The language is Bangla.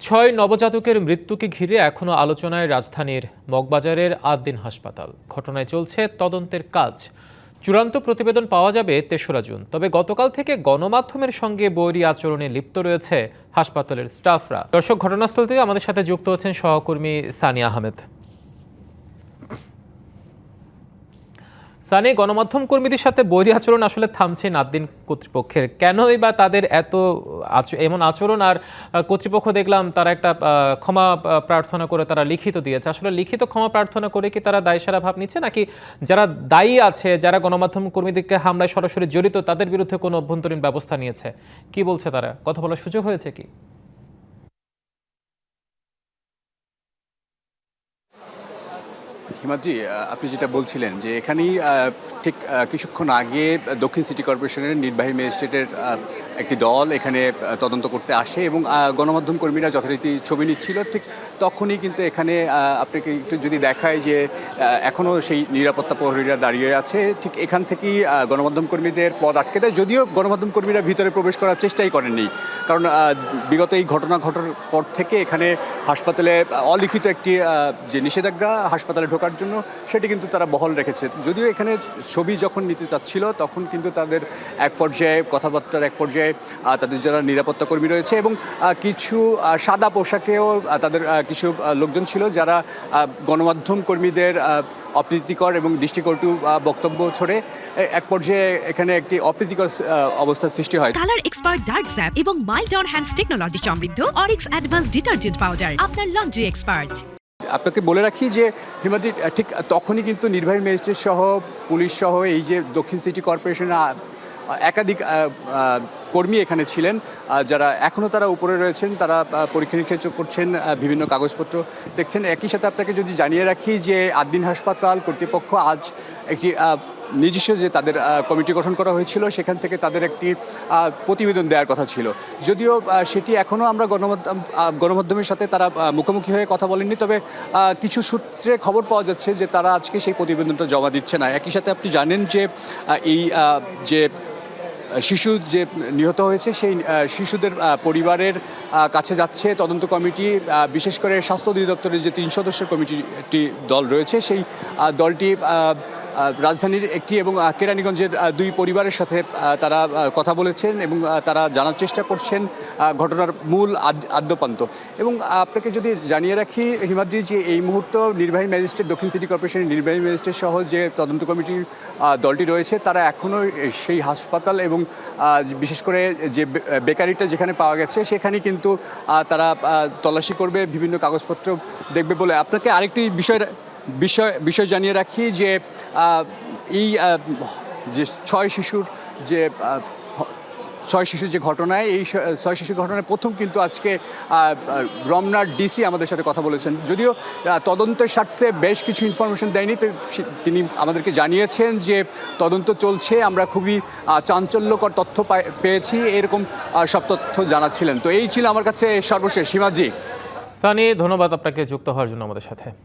ছয় নবজাতকের মৃত্যুকে ঘিরে এখনো আলোচনায় রাজধানীর মগবাজারের আদ্দিন হাসপাতাল। ঘটনায় চলছে তদন্তের কাজ। চূড়ান্ত প্রতিবেদন পাওয়া যাবে ৩রা জুন। তবে গতকাল থেকে গণমাধ্যমের সঙ্গে বৈরী আচরণে লিপ্ত রয়েছে হাসপাতালের স্টাফরা। দর্শক, ঘটনাস্থল থেকে আমাদের সাথে যুক্ত হচ্ছেন সহকর্মী সানি আহমেদ। সানি, গণমাধ্যম কর্মীদের সাথে বৈরী আচরণ আসলে থামছে না আদ্দিন কর্তৃপক্ষের, কেনই বা তাদের এমন আচরণ? আর কর্তৃপক্ষ দেখলাম তারা একটা ক্ষমা প্রার্থনা করে তারা লিখিত দিয়েছে। আসলে লিখিত ক্ষমা প্রার্থনা করে কি তারা দায়সারা ভাব নিচ্ছে, নাকি যারা দায়ী আছে, যারা গণমাধ্যম কর্মীদেরকে হামলায় সরাসরি জড়িত, তাদের বিরুদ্ধে কোনো অভ্যন্তরীণ ব্যবস্থা নিয়েছে? কি বলছে তারা? কথা বলার সুযোগ হয়েছে কি? হিমাদ্রি, আপনি যেটা বলছিলেন যে এখানেই ঠিক কিছুক্ষণ আগে দক্ষিণ সিটি কর্পোরেশনের নির্বাহী ম্যাজিস্ট্রেটের একটি দল এখানে তদন্ত করতে আসে এবং গণমাধ্যম কর্মীরা যথারীতি ছবি নিচ্ছিল। ঠিক তখনই কিন্তু এখানে আপনাকে একটু যদি দেখায় যে এখনও সেই নিরাপত্তা প্রহরীরা দাঁড়িয়ে আছে। ঠিক এখান থেকেই গণমাধ্যম কর্মীদের পথ আটকে দেয়, যদিও গণমাধ্যম কর্মীরা ভিতরে প্রবেশ করার চেষ্টাই করেননি। কারণ বিগত এই ঘটনা ঘটার পর থেকে এখানে হাসপাতালে অলিখিত একটি যে নিষেধাজ্ঞা হাসপাতালে ঢোকার জন্য, সেটি কিন্তু তারা বহাল রেখেছে। যদিও এখানে ছবি যখন নিতে চাচ্ছিল তখন কিন্তু তাদের এক পর্যায়ে কথাবার্তার এক পর্যায়ে তাদের যারা নিরাপত্তা কর্মী রয়েছে এবং কিছু সাদা পোশাকেও তাদের কিছু লোকজন ছিল যারা গণমাধ্যম কর্মীদের অপ্রীতিকর এবং দৃষ্টিকটু বক্তব্য ছড়ে এক পর্যায়ে এখানে একটি অপ্রীতিকর অবস্থার সৃষ্টি হয়। কালার এক্সপার্ট ডার্ক স্যাপ এবং মাইল্ড অন হ্যান্ডস টেকনোলজি সমৃদ্ধ অরিক্স অ্যাডভান্স ডিটারজেন্ট পাউডার, আপনার লন্ড্রি এক্সপার্ট। আপনাকে বলে রাখি যে হিমাদ্রি, ঠিক তখনই কিন্তু নির্বাহী ম্যাজিস্ট্রেট সহ পুলিশ সহ এই যে দক্ষিণ সিটি কর্পোরেশনের একাধিক কর্মী এখানে ছিলেন, যারা এখনও তারা উপরে রয়েছেন। তারা পরীক্ষা নিরীক্ষা করছেন, বিভিন্ন কাগজপত্র দেখছেন। একই সাথে আপনাকে যদি জানিয়ে রাখি যে আদ্দিন হাসপাতাল কর্তৃপক্ষ আজ একটি নিজস্ব যে তাদের কমিটি গঠন করা হয়েছিল, সেখান থেকে তাদের একটি প্রতিবেদন দেওয়ার কথা ছিল। যদিও সেটি এখনও আমরা গণমাধ্যমের সাথে তারা মুখোমুখি হয়ে কথা বলেননি। তবে কিছু সূত্রে খবর পাওয়া যাচ্ছে যে তারা আজকে সেই প্রতিবেদনটা জমা দিচ্ছে না। একই সাথে আপনি জানেন যে এই যে শিশু যে নিহত হয়েছে, সেই শিশুদের পরিবারের কাছে যাচ্ছে তদন্ত কমিটি। বিশেষ করে স্বাস্থ্য অধিদপ্তরের যে 3 সদস্যের কমিটি দল রয়েছে, সেই দলটি রাজধানীর একটি এবং কেরানীগঞ্জের 2 পরিবারের সাথে তারা কথা বলেছেন এবং তারা জানার চেষ্টা করছেন ঘটনার মূল আদ্যোপান্ত। এবং আপনাকে যদি জানিয়ে রাখি হিমাদ্রি, যে এই মুহূর্ত নির্বাহী ম্যাজিস্ট্রেট দক্ষিণ সিটি কর্পোরেশনের নির্বাহী ম্যাজিস্ট্রেট সহ যে তদন্ত কমিটির দলটি রয়েছে, তারা এখনও সেই হাসপাতাল এবং বিশেষ করে যে বেকারিটা যেখানে পাওয়া গেছে সেখানে কিন্তু তারা তল্লাশি করবে, বিভিন্ন কাগজপত্র দেখবে বলে। আপনাকে আরেকটি বিষয় জানিয়ে রাখি যে এই যে 6 শিশুর যে ঘটনায়, এই 6 শিশুর ঘটনায় প্রথম কিন্তু আজকে রমনার ডিসি আমাদের সাথে কথা বলেছেন। যদিও তদন্তের স্বার্থে বেশ কিছু ইনফরমেশন দেয়নি, তো তিনি আমাদেরকে জানিয়েছেন যে তদন্ত চলছে, আমরা খুবই চাঞ্চল্যকর তথ্য পেয়েছি, এরকম সব তথ্য জানাচ্ছিলেন। তো এই ছিল আমার কাছে সর্বশেষ। হিমাদ্রি। সানি, ধন্যবাদ আপনাকে যুক্ত হওয়ার জন্য আমাদের সাথে।